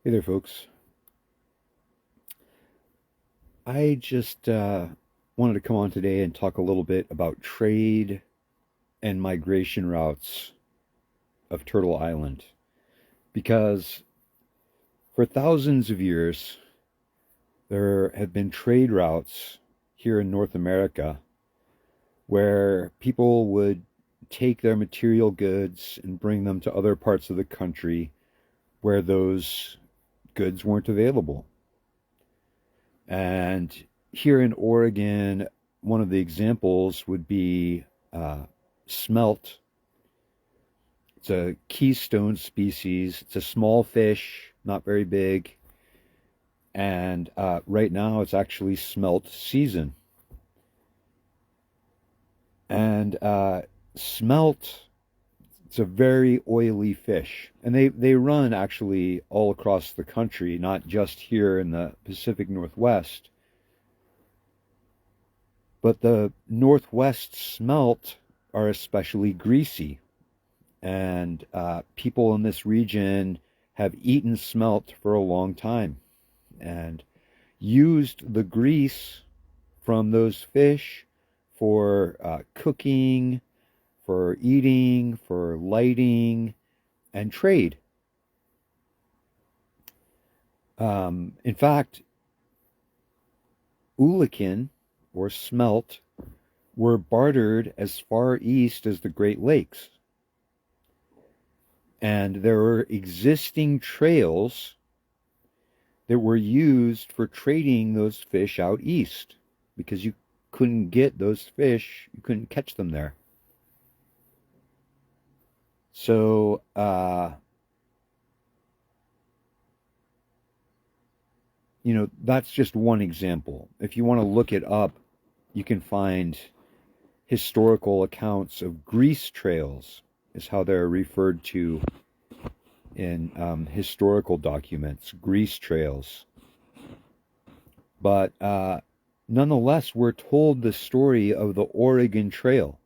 Hey there, folks. I just wanted to come on today and talk a little bit about trade and migration routes of Turtle Island. Because for thousands of years, there have been trade routes here in North America where people would take their material goods and bring them to other parts of the country where those goods weren't available. And here in Oregon, one of the examples would be smelt. It's a keystone species. It's a small fish, not very big. And right now it's actually smelt season. And smelt, it's a very oily fish. And they run actually all across the country, not just here in the Pacific Northwest. But the Northwest smelt are especially greasy, and people in this region have eaten smelt for a long time and used the grease from those fish for cooking, for eating, for lighting, and trade. In fact, ulikin or smelt were bartered as far east as the Great Lakes. And there were existing trails that were used for trading those fish out east because you couldn't get those fish, you couldn't catch them there. So, that's just one example. If you want to look it up, you can find historical accounts of grease trails, is how they're referred to in historical documents, grease trails. But nonetheless, we're told the story of the Oregon Trail.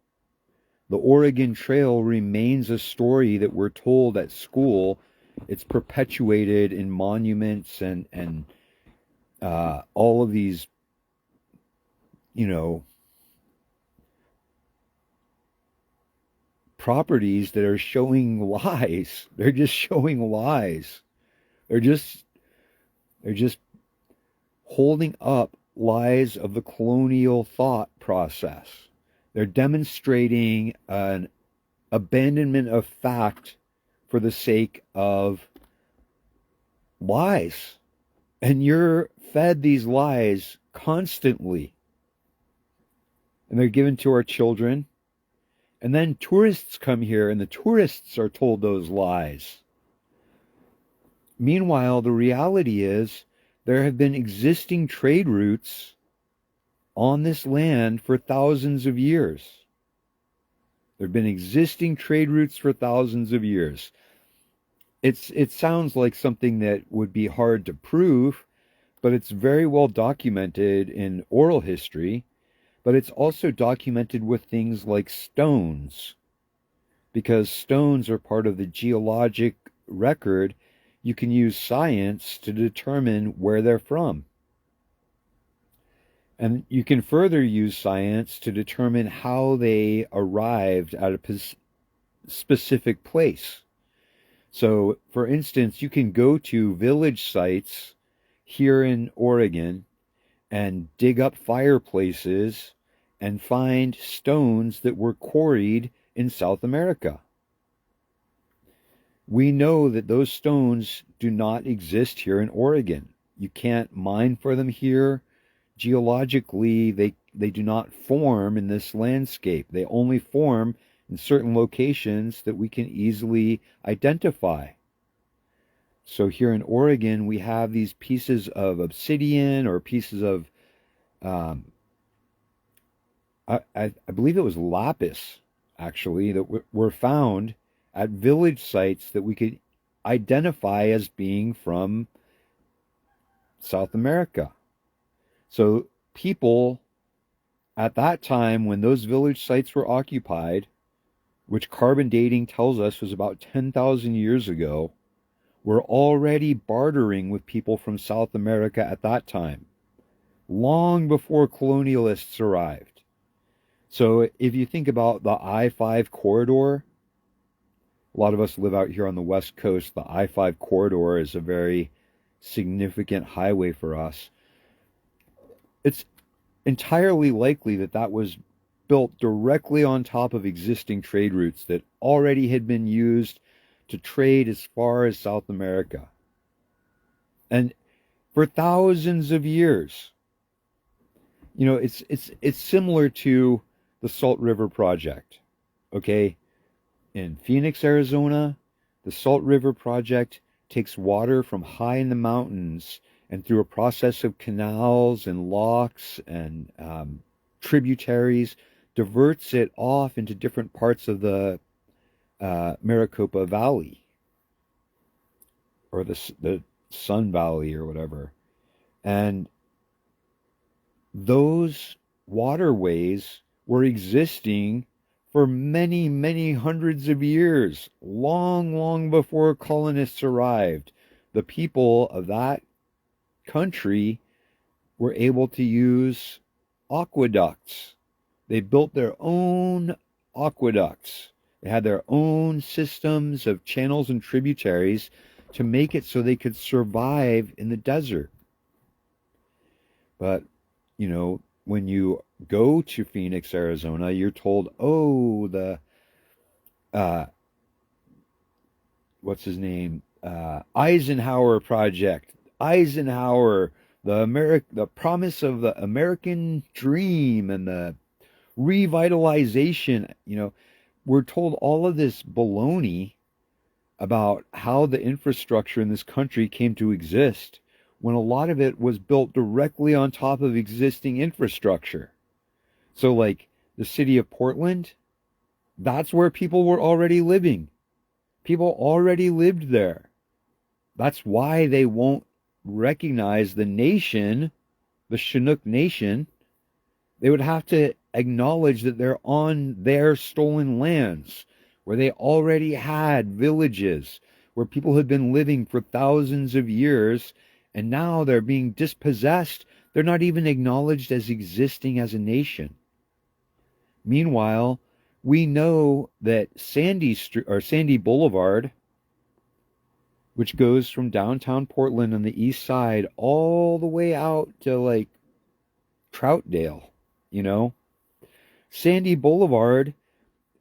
The Oregon Trail remains a story that we're told at school. It's perpetuated in monuments and all of these, you know, properties that are showing lies. They're just showing lies. They're just they're just holding up lies of the colonial thought process. They're demonstrating an abandonment of fact for the sake of lies. And you're fed these lies constantly. And they're given to our children. And then tourists come here and the tourists are told those lies. Meanwhile, the reality is there have been existing trade routes on this land for thousands of years. There have been existing trade routes for thousands of years. It sounds like something that would be hard to prove, but it's very well documented in oral history. But it's also documented with things like stones, because stones are part of the geologic record. You can use science to determine where they're from. And you can further use science to determine how they arrived at a specific place. So, for instance, you can go to village sites here in Oregon and dig up fireplaces and find stones that were quarried in South America. We know that those stones do not exist here in Oregon. You can't mine for them here. Geologically, they do not form in this landscape. They only form in certain locations that we can easily identify. So here in Oregon, we have these pieces of obsidian or pieces of, I believe it was lapis, actually, that were found at village sites that we could identify as being from South America. So people at that time, when those village sites were occupied, which carbon dating tells us was about 10,000 years ago, were already bartering with people from South America at that time, long before colonialists arrived. So if you think about the I-5 corridor, a lot of us live out here on the West Coast. The I-5 corridor is a very significant highway for us. It's entirely likely that that was built directly on top of existing trade routes that already had been used to trade as far as South America. And for thousands of years, you know, it's similar to the Salt River Project. Okay? In Phoenix, Arizona, the Salt River Project takes water from high in the mountains and through a process of canals and locks and tributaries, diverts it off into different parts of the Maricopa Valley or the Sun Valley or whatever. And those waterways were existing for many, many hundreds of years, long, long before colonists arrived. The people of that country were able to use aqueducts. They built their own aqueducts. They had their own systems of channels and tributaries to make it so they could survive in the desert. But, you know, when you go to Phoenix, Arizona, you're told, oh, the, what's his name? Eisenhower Project. Eisenhower, the promise of the American dream and the revitalization. You know, we're told all of this baloney about how the infrastructure in this country came to exist when a lot of it was built directly on top of existing infrastructure. So like the city of Portland, that's where people were already living. People already lived there. That's why they won't recognize the nation, the Chinook Nation. They would have to acknowledge that they're on their stolen lands, where they already had villages, where people had been living for thousands of years, and now they're being dispossessed. They're not even acknowledged as existing as a nation. Meanwhile, we know that Sandy Boulevard, which goes from downtown Portland on the east side all the way out to like Troutdale, you know, Sandy Boulevard,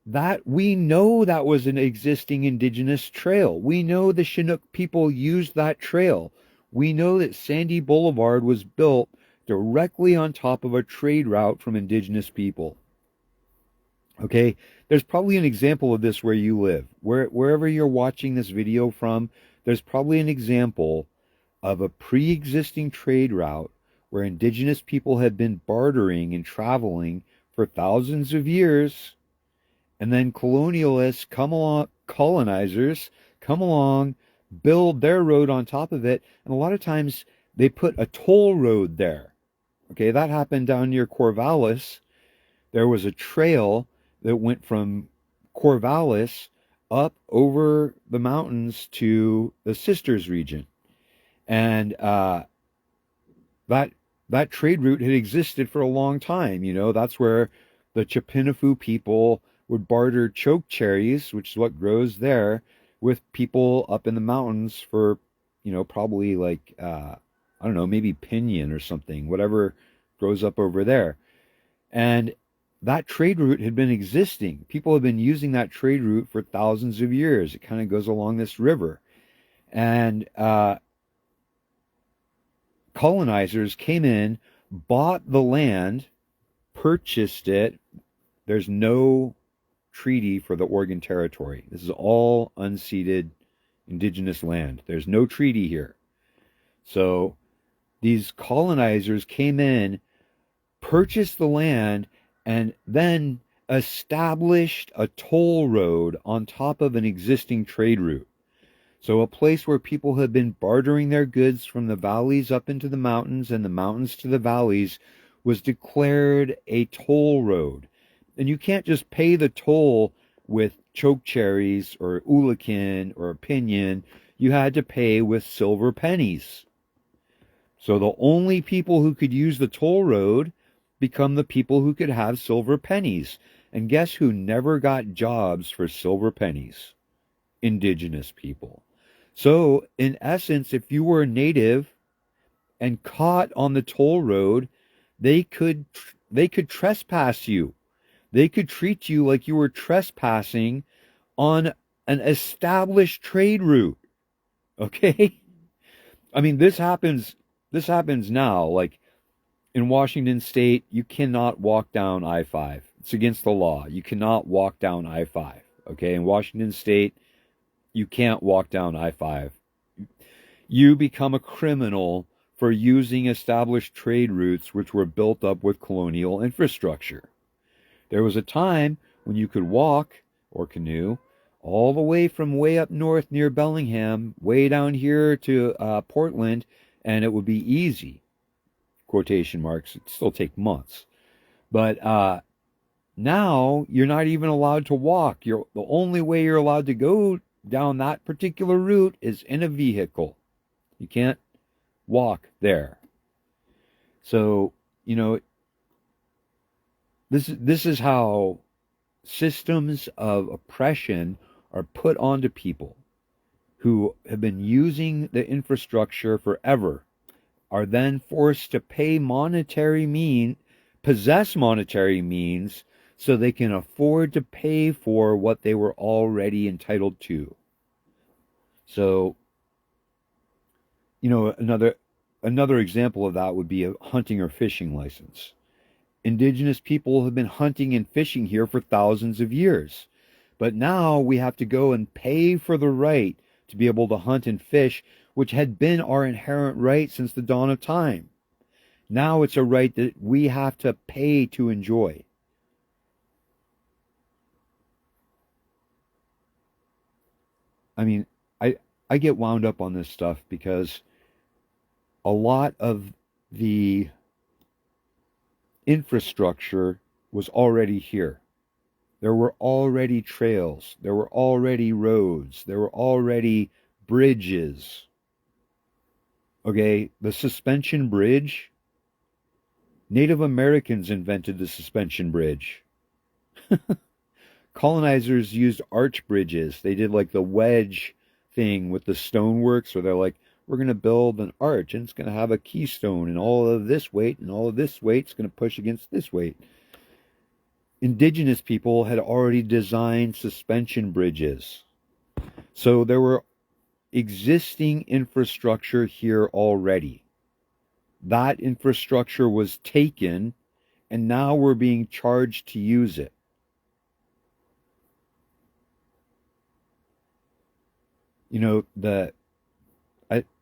that we know that was an existing indigenous trail. We know the Chinook people used that trail. We know that Sandy Boulevard was built directly on top of a trade route from indigenous people. Okay, there's probably an example of this where you live. Wherever you're watching this video from, there's probably an example of a pre-existing trade route where indigenous people have been bartering and traveling for thousands of years, and then colonialists come along, colonizers come along, build their road on top of it, and a lot of times they put a toll road there. Okay, that happened down near Corvallis. There was a trail that went from Corvallis up over the mountains to the Sisters region. And that trade route had existed for a long time. You know, that's where the Chipinafoo people would barter choke cherries, which is what grows there, with people up in the mountains for, you know, probably like, I don't know, maybe pinyon or something, whatever grows up over there. And that trade route had been existing. People have been using that trade route for thousands of years. It kind of goes along this river. And colonizers came in, bought the land, purchased it. There's no treaty for the Oregon Territory. This is all unceded indigenous land. There's no treaty here. So these colonizers came in, purchased the land, and then established a toll road on top of an existing trade route. So a place where people have been bartering their goods from the valleys up into the mountains and the mountains to the valleys was declared a toll road. And you can't just pay the toll with choke cherries or ulikin or pinyon. you had to pay with silver pennies. So the only people who could use the toll road become the people who could have silver pennies. And guess who never got jobs for silver pennies? Indigenous people. So, in essence, if you were a native and caught on the toll road, they could they could trespass you. They could treat you like you were trespassing on an established trade route. Okay? I mean, this happens now. Like in Washington state, you cannot walk down I-5. It's against the law. You cannot walk down I-5. Okay? In Washington state, you can't walk down I-5. You become a criminal for using established trade routes which were built up with colonial infrastructure. There was a time when you could walk or canoe all the way from way up north near Bellingham, way down here to Portland, and it would be easy. Quotation marks. It'd still take months. But now you're not even allowed to walk. The only way you're allowed to go down that particular route is in a vehicle. You can't walk there. So, this is how systems of oppression are put onto people who have been using the infrastructure forever, are then forced to possess monetary means so they can afford to pay for what they were already entitled to. So, another example of that would be a hunting or fishing license. Indigenous people have been hunting and fishing here for thousands of years. But now we have to go and pay for the right to be able to hunt and fish, which had been our inherent right since the dawn of time. Now it's a right that we have to pay to enjoy. I mean, I get wound up on this stuff because a lot of the infrastructure was already here. There were already trails. There were already roads. There were already bridges. Okay, the suspension bridge. Native Americans invented the suspension bridge. Colonizers used arch bridges. They did like the wedge thing with the stoneworks where they're like, we're going to build an arch and it's going to have a keystone and all of this weight and all of this weight's going to push against this weight. Indigenous people had already designed suspension bridges. So there were existing infrastructure here already. That infrastructure was taken and now we're being charged to use it.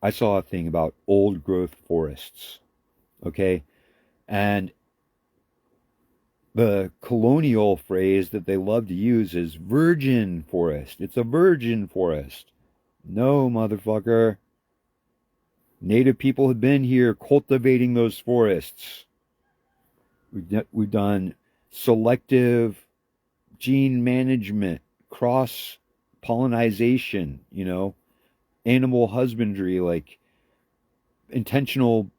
I saw a thing about old growth forests, okay? And the colonial phrase that they love to use is virgin forest. It's a virgin forest. No, motherfucker. Native people have been here cultivating those forests. We've done selective gene management, cross pollination, animal husbandry, like intentional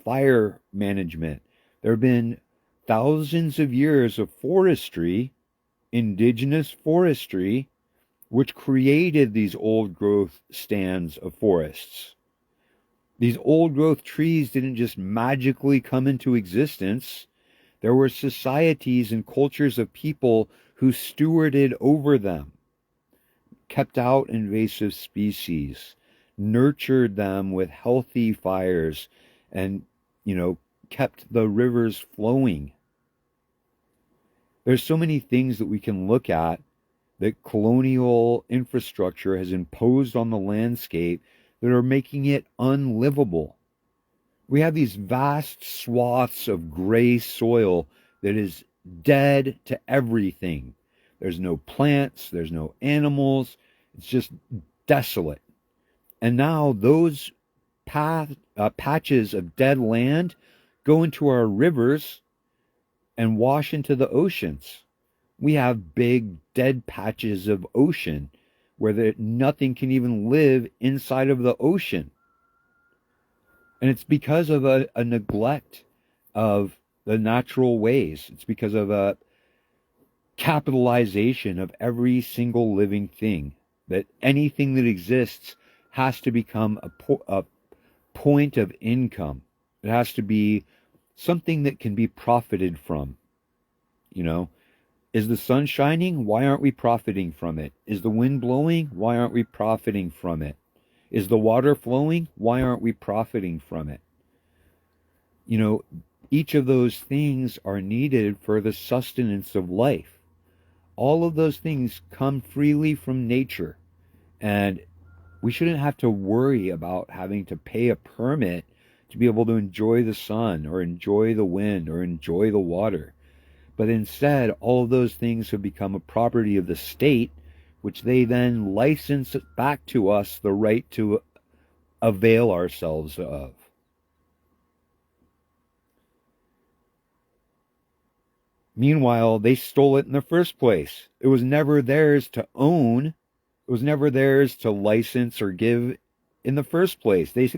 fire management. There have been thousands of years of forestry, indigenous forestry, which created these old growth stands of forests. These old growth trees didn't just magically come into existence. There were societies and cultures of people who stewarded over them, kept out invasive species, nurtured them with healthy fires, and, kept the rivers flowing. There's so many things that we can look at that colonial infrastructure has imposed on the landscape that are making it unlivable. We have these vast swaths of gray soil that is dead to everything. There's no plants, there's no animals, it's just desolate. And now those patches of dead land go into our rivers and wash into the oceans. We have big dead patches of ocean where nothing can even live inside of the ocean. And it's because of a neglect of the natural ways. It's because of a capitalization of every single living thing. That anything that exists has to become a point of income. It has to be something that can be profited from. You know, is the sun shining? Why aren't we profiting from it? Is the wind blowing? Why aren't we profiting from it? Is the water flowing? Why aren't we profiting from it? You know, each of those things are needed for the sustenance of life. All of those things come freely from nature. And we shouldn't have to worry about having to pay a permit to be able to enjoy the sun or enjoy the wind or enjoy the water. But instead, all of those things have become a property of the state, which they then license back to us the right to avail ourselves of. Meanwhile, they stole it in the first place. It was never theirs to own. It was never theirs to license or give in the first place. They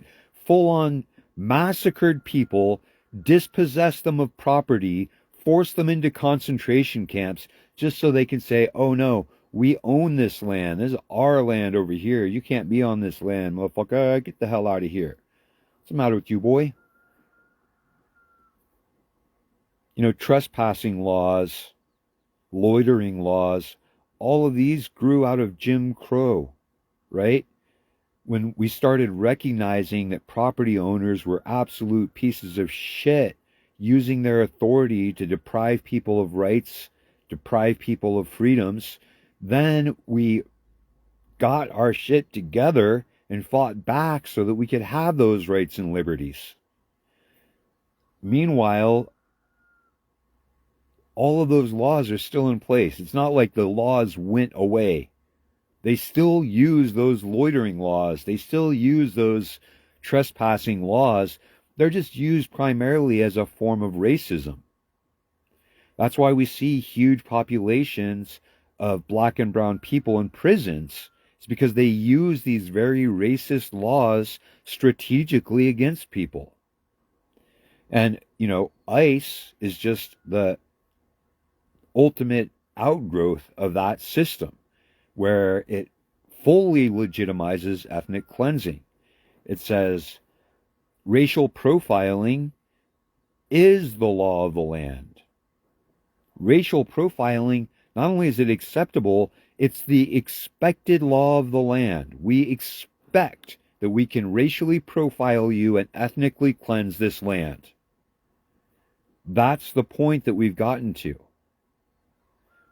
full on massacred people, dispossessed them of property, forced them into concentration camps just so they can say, oh no, we own this land. This is our land over here. You can't be on this land, motherfucker. Get the hell out of here. What's the matter with you, boy? You know, trespassing laws, loitering laws, all of these grew out of Jim Crow, right? When we started recognizing that property owners were absolute pieces of shit, using their authority to deprive people of rights, deprive people of freedoms, then we got our shit together and fought back so that we could have those rights and liberties. Meanwhile, all of those laws are still in place. It's not like the laws went away. They still use those loitering laws. They still use those trespassing laws. They're just used primarily as a form of racism. That's why we see huge populations of black and brown people in prisons. It's because they use these very racist laws strategically against people. And, you know, ICE is just the ultimate outgrowth of that system, where it fully legitimizes ethnic cleansing. It says racial profiling is the law of the land. Racial profiling, not only is it acceptable, it's the expected law of the land. We expect that we can racially profile you and ethnically cleanse this land. That's the point that we've gotten to.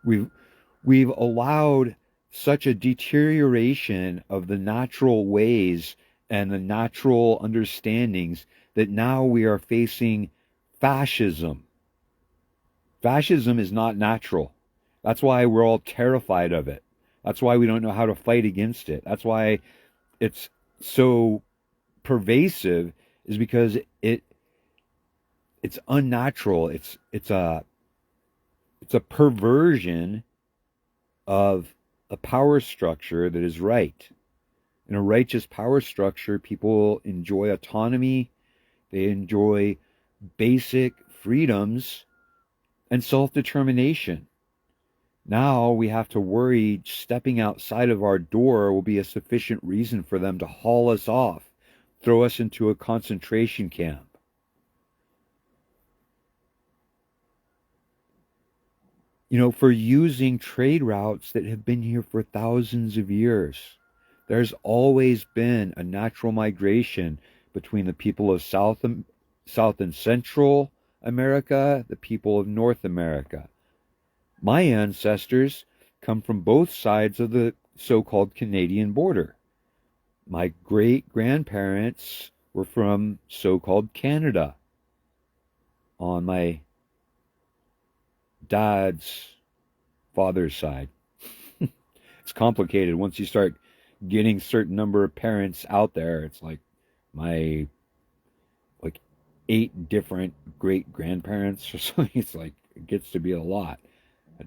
We've allowed such a deterioration of the natural ways and the natural understandings that now we are facing fascism. Fascism is not natural. That's why we're all terrified of it. That's why we don't know how to fight against it. That's why it's so pervasive, is because it's unnatural. It's a perversion of a power structure that is right. In a righteous power structure, people enjoy autonomy, they enjoy basic freedoms and self-determination. Now we have to worry stepping outside of our door will be a sufficient reason for them to haul us off, throw us into a concentration camp. You know, for using trade routes that have been here for thousands of years. There's always been a natural migration between the people of South and Central America, the people of North America. My ancestors come from both sides of the so-called Canadian border. My great-grandparents were from so-called Canada on my dad's father's side. It's complicated once you start getting certain number of parents out there. It's like my 8 different great grandparents or something. It's like it gets to be a lot.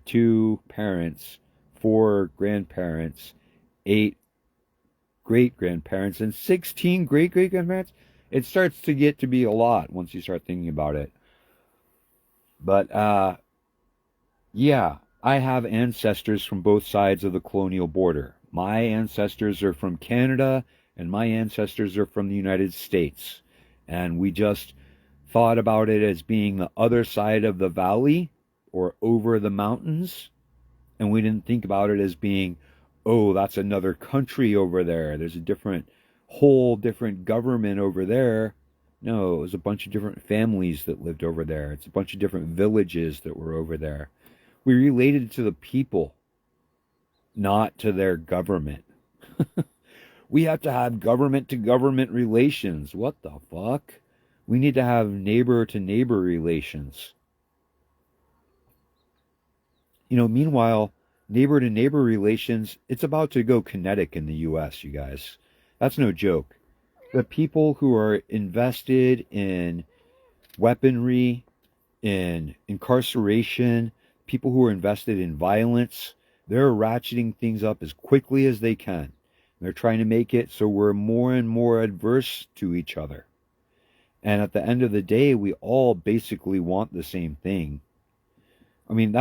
2 parents, 4 grandparents, 8 great-grandparents, and 16 great-great-grandparents. It starts to get to be a lot once you start thinking about it. But yeah, I have ancestors from both sides of the colonial border. My ancestors are from Canada, and my ancestors are from the United States. And we just thought about it as being the other side of the valley or over the mountains. And we didn't think about it as being, oh, that's another country over there. There's a whole different government over there. No, it was a bunch of different families that lived over there. It's a bunch of different villages that were over there. We related to the people, not to their government. We have to have government to government relations. What the fuck? We need to have neighbor to neighbor relations. Meanwhile, neighbor to neighbor relations, it's about to go kinetic in the US, you guys. That's no joke. The people who are invested in weaponry, in incarceration, people who are invested in violence, they're ratcheting things up as quickly as they can. They're trying to make it so we're more and more adverse to each other. And at the end of the day, we all basically want the same thing. I mean,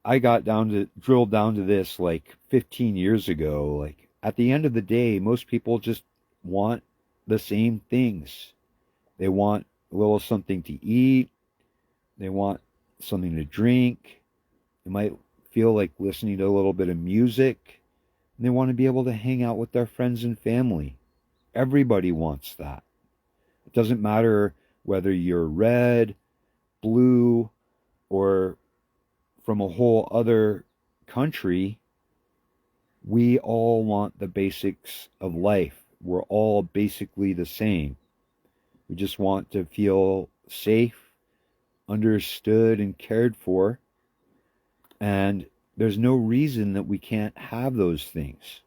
I got drilled down to this like 15 years ago. Like, at the end of the day, most people just want the same things. They want a little something to eat. They want something to drink. They might feel like listening to a little bit of music. And they want to be able to hang out with their friends and family. Everybody wants that. It doesn't matter whether you're red, blue, or from a whole other country. We all want the basics of life. We're all basically the same. We just want to feel safe, understood, and cared for. And there's no reason that we can't have those things.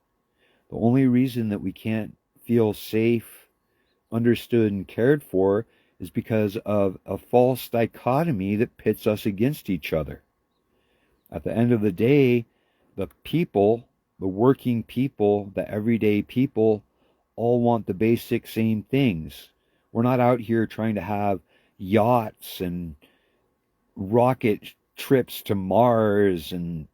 The only reason that we can't feel safe, understood, and cared for is because of a false dichotomy that pits us against each other. At the end of the day, the people, the working people, the everyday people, all want the basic same things. We're not out here trying to have yachts and rocket trips to Mars and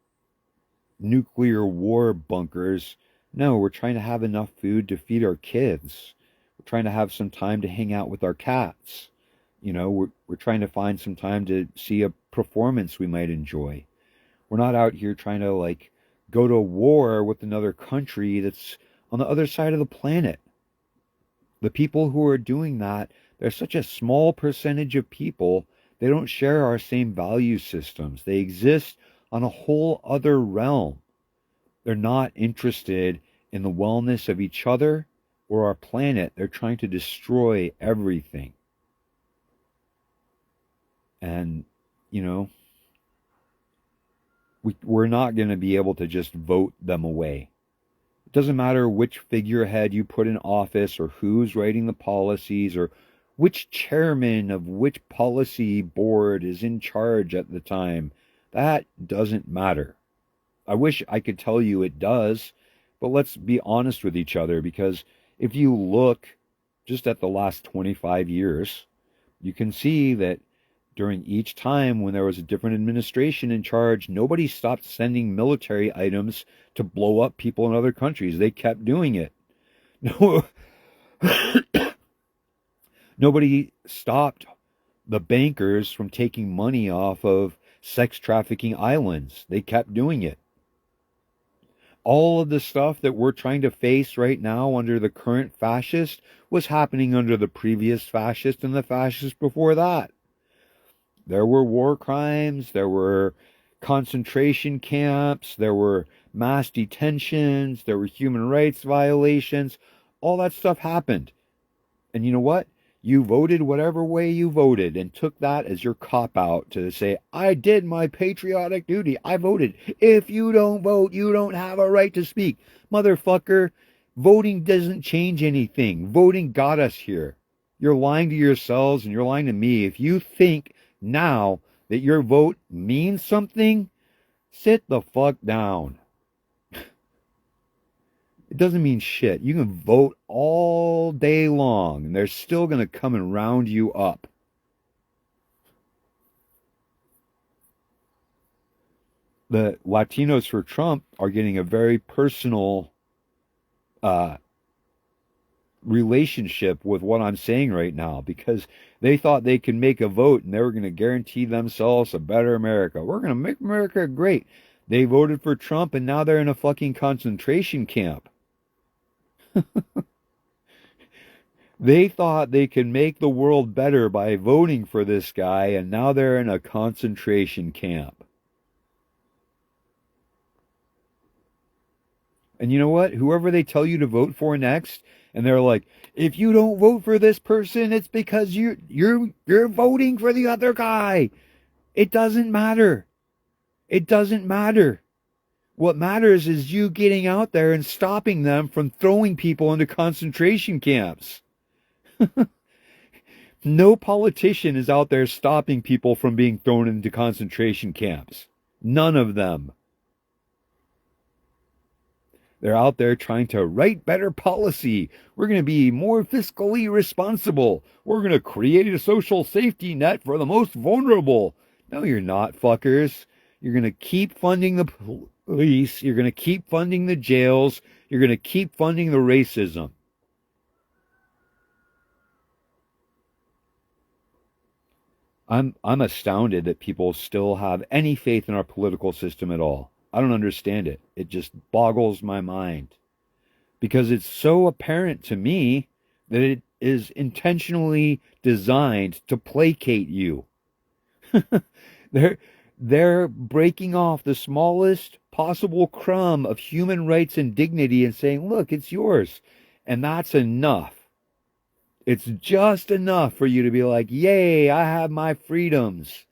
nuclear war bunkers. No, we're trying to have enough food to feed our kids. We're trying to have some time to hang out with our cats. We're trying to find some time to see a performance we might enjoy. We're not out here trying to like go to war with another country that's on the other side of the planet. The people who are doing that, they're such a small percentage of people. They don't share our same value systems. They exist on a whole other realm. They're not interested in the wellness of each other or our planet. They're trying to destroy everything. And, we're not going to be able to just vote them away. It doesn't matter which figurehead you put in office or who's writing the policies or which chairman of which policy board is in charge at the time. That doesn't matter. I wish I could tell you it does, but let's be honest with each other, because if you look just at the last 25 years, you can see that during each time when there was a different administration in charge, nobody stopped sending military items to blow up people in other countries. They kept doing it. No, nobody stopped the bankers from taking money off of sex trafficking islands. They kept doing it. All of the stuff that we're trying to face right now under the current fascist was happening under the previous fascist and the fascist before that. There were war crimes, there were concentration camps, there were mass detentions, there were human rights violations. All that stuff happened. And you know what? You voted whatever way you voted and took that as your cop-out to say, I did my patriotic duty. I voted. If you don't vote, you don't have a right to speak. Motherfucker, voting doesn't change anything. Voting got us here. You're lying to yourselves and you're lying to me. If you think now that your vote means something, sit the fuck down. It doesn't mean shit. You can vote all day long, and they're still going to come and round you up. The Latinos for Trump are getting a very personal uh, relationship with what I'm saying right now because they thought they could make a vote and they were going to guarantee themselves a better America. We're going to make America great. They voted for Trump and now they're in a fucking concentration camp. They thought they could make the world better by voting for this guy and now they're in a concentration camp. And you know what? Whoever they tell you to vote for next, and they're like, if you don't vote for this person, it's because you're voting for the other guy. It doesn't matter. It doesn't matter. What matters is you getting out there and stopping them from throwing people into concentration camps. No politician is out there stopping people from being thrown into concentration camps. None of them. They're out there trying to write better policy. We're going to be more fiscally responsible. We're going to create a social safety net for the most vulnerable. No, you're not, fuckers. You're going to keep funding the police. You're going to keep funding the jails. You're going to keep funding the racism. I'm astounded that people still have any faith in our political system at all. I don't understand it. It just boggles my mind because it's so apparent to me that it is intentionally designed to placate you. They're breaking off the smallest possible crumb of human rights and dignity and saying, look, it's yours. And that's enough. It's just enough for you to be like, yay, I have my freedoms.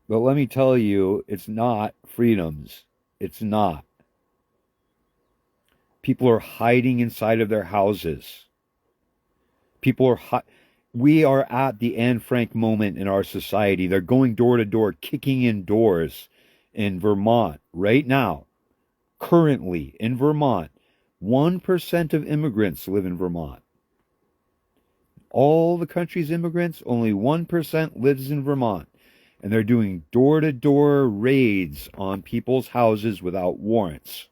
But let me tell you, it's not freedoms. It's not. People are hiding inside of their houses. We are at the Anne Frank moment in our society. They're going door to door, kicking in doors in Vermont right now. Currently in Vermont, 1% of immigrants live in Vermont. All the country's immigrants, only 1% lives in Vermont. And they're doing door-to-door raids on people's houses without warrants.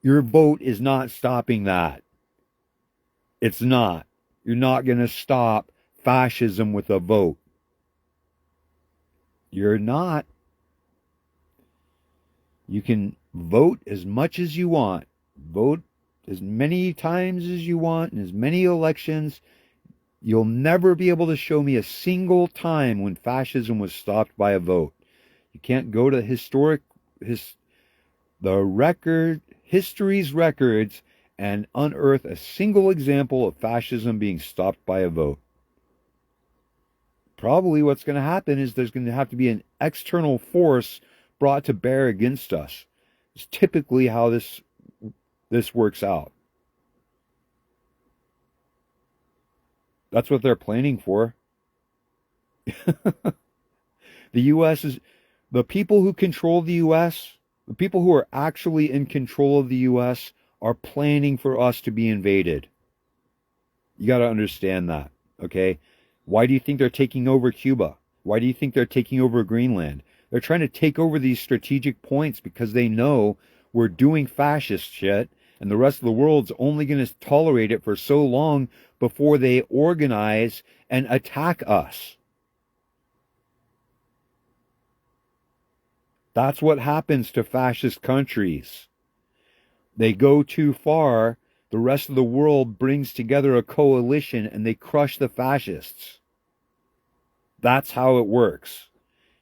Your vote is not stopping that. It's not. You're not going to stop fascism with a vote. You're not. You can vote as much as you want. Vote as many times as you want in as many elections. You'll never be able to show me a single time when fascism was stopped by a vote. You can't go to history's records and unearth a single example of fascism being stopped by a vote. Probably what's going to happen is there's going to have to be an external force brought to bear against us. It's typically how this works out. That's what they're planning for. The U.S. is the people who control the U.S., the people who are actually in control of the U.S. are planning for us to be invaded. You got to understand that, okay? Why do you think they're taking over Cuba? Why do you think they're taking over Greenland? They're trying to take over these strategic points because they know we're doing fascist shit and the rest of the world's only going to tolerate it for so long before they organize and attack us. That's what happens to fascist countries. They go too far, the rest of the world brings together a coalition and they crush the fascists. That's how it works.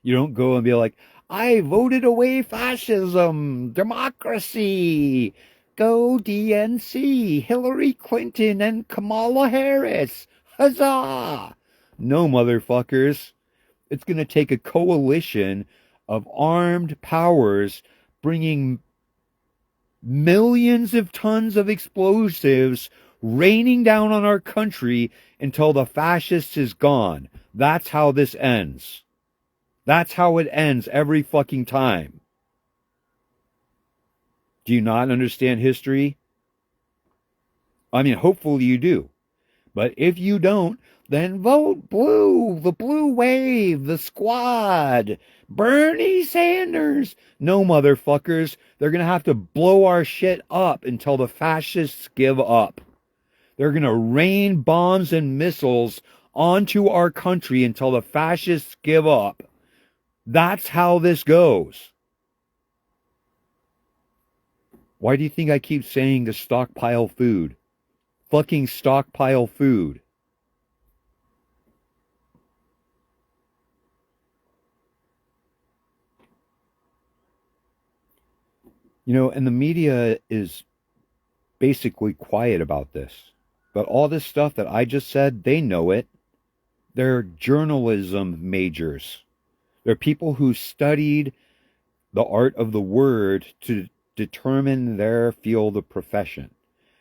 You don't go and be like, I voted away fascism, democracy, go DNC, Hillary Clinton and Kamala Harris, huzzah! No, motherfuckers. It's going to take a coalition of armed powers bringing millions of tons of explosives raining down on our country until the fascist is gone. That's how this ends. That's how it ends every fucking time. Do you not understand history? I mean, hopefully you do. But if you don't, then vote blue, the blue wave, the squad, Bernie Sanders. No, motherfuckers. They're going to have to blow our shit up until the fascists give up. They're going to rain bombs and missiles onto our country until the fascists give up. That's how this goes. Why do you think I keep saying to stockpile food? Fucking stockpile food. You know, and the media is basically quiet about this. But all this stuff that I just said, they know it. They're journalism majors. They're people who studied the art of the word to determine their field of profession.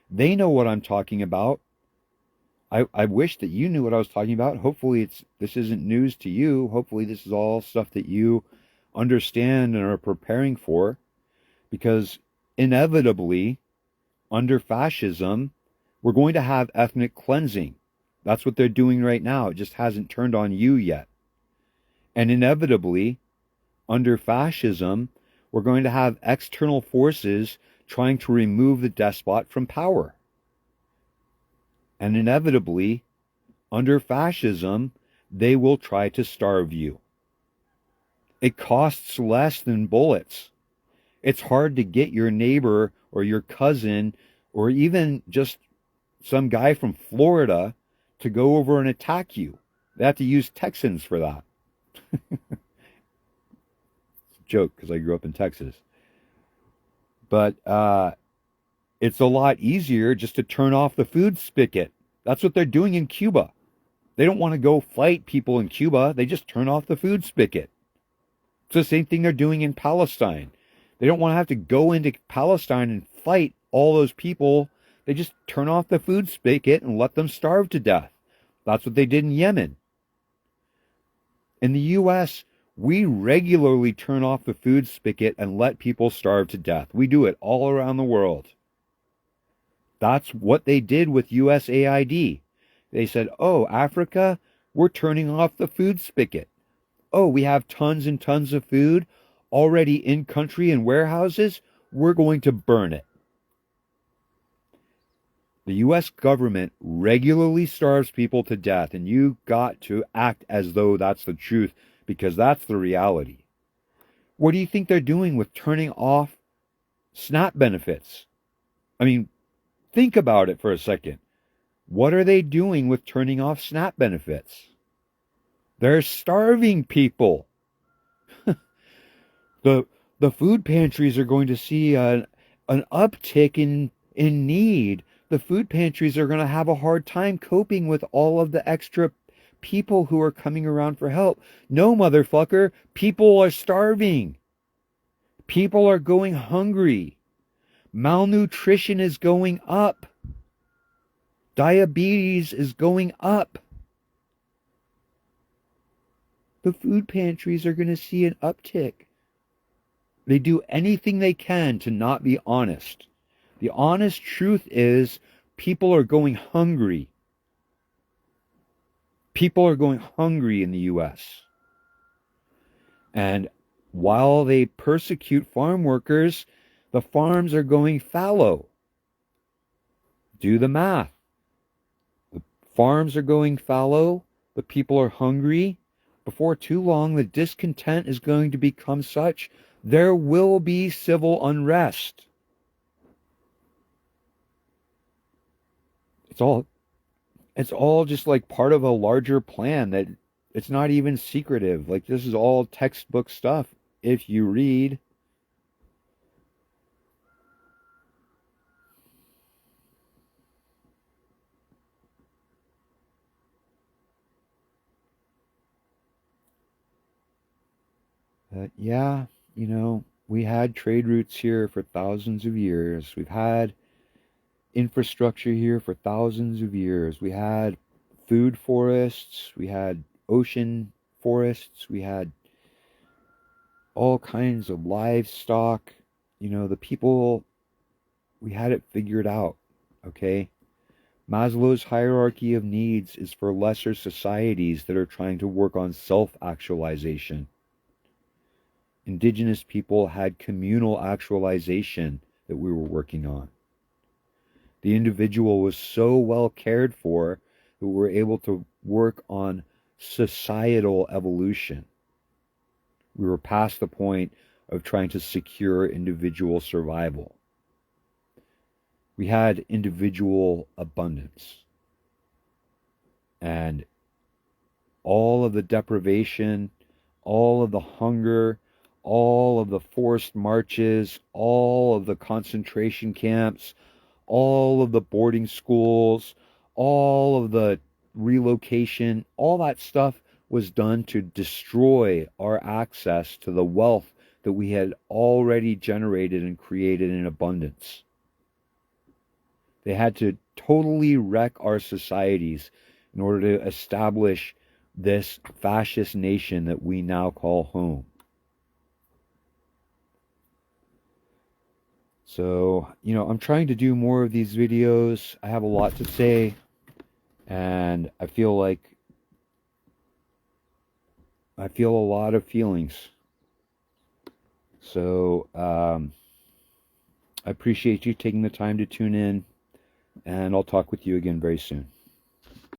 They know what I'm talking about. I wish that you knew what I was talking about. Hopefully this isn't news to you. Hopefully this is all stuff that you understand and are preparing for, because inevitably under fascism we're going to have ethnic cleansing. That's what they're doing right now. It just hasn't turned on you yet. And inevitably under fascism we're going to have external forces trying to remove the despot from power. And inevitably, under fascism, they will try to starve you. It costs less than bullets. It's hard to get your neighbor or your cousin or even just some guy from Florida to go over and attack you. They have to use Texans for that. It's a joke because I grew up in Texas. But it's a lot easier just to turn off the food spigot. That's what they're doing in Cuba. They don't want to go fight people in Cuba. They just turn off the food spigot. It's the same thing they're doing in Palestine. They don't want to have to go into Palestine and fight all those people. They just turn off the food spigot and let them starve to death. That's what they did in Yemen. In the U.S., we regularly turn off the food spigot and let people starve to death. We do it all around the world. That's what they did with USAID. They said, oh, Africa, we're turning off the food spigot. Oh, we have tons and tons of food already in country in warehouses. We're going to burn it. The U.S. government regularly starves people to death, and you got to act as though that's the truth, because that's the reality. What do you think they're doing with turning off SNAP benefits? I mean, think about it for a second. What are they doing with turning off SNAP benefits? They're starving people. The food pantries are going to see an uptick in need. The food pantries are going to have a hard time coping with all of the extra people who are coming around for help. No, motherfucker, people are starving. People are going hungry. Malnutrition is going up. Diabetes is going up. The food pantries are going to see an uptick. They do anything they can to not be honest. The honest truth is people are going hungry. People are going hungry in the U.S. And while they persecute farm workers, the farms are going fallow. Do the math. The farms are going fallow. The people are hungry. Before too long, the discontent is going to become such there will be civil unrest. It's all just like part of a larger plan that it's not even secretive. Like, this is all textbook stuff if you read. Yeah, you know, we had trade routes here for thousands of years. We've had infrastructure here for thousands of years. We had food forests, we had ocean forests, we had all kinds of livestock. You know, the people We had it figured out, okay? Maslow's hierarchy of needs is for lesser societies that are trying to work on self-actualization. Indigenous people had communal actualization that we were working on. The individual was so well cared for that we were able to work on societal evolution. We were past the point of trying to secure individual survival. We had individual abundance. And all of the deprivation, all of the hunger, all of the forced marches, all of the concentration camps, all of the boarding schools, all of the relocation, all that stuff was done to destroy our access to the wealth that we had already generated and created in abundance. They had to totally wreck our societies in order to establish this fascist nation that we now call home. So, I'm trying to do more of these videos. I have a lot to say, and I feel a lot of feelings. So, I appreciate you taking the time to tune in, and I'll talk with you again very soon.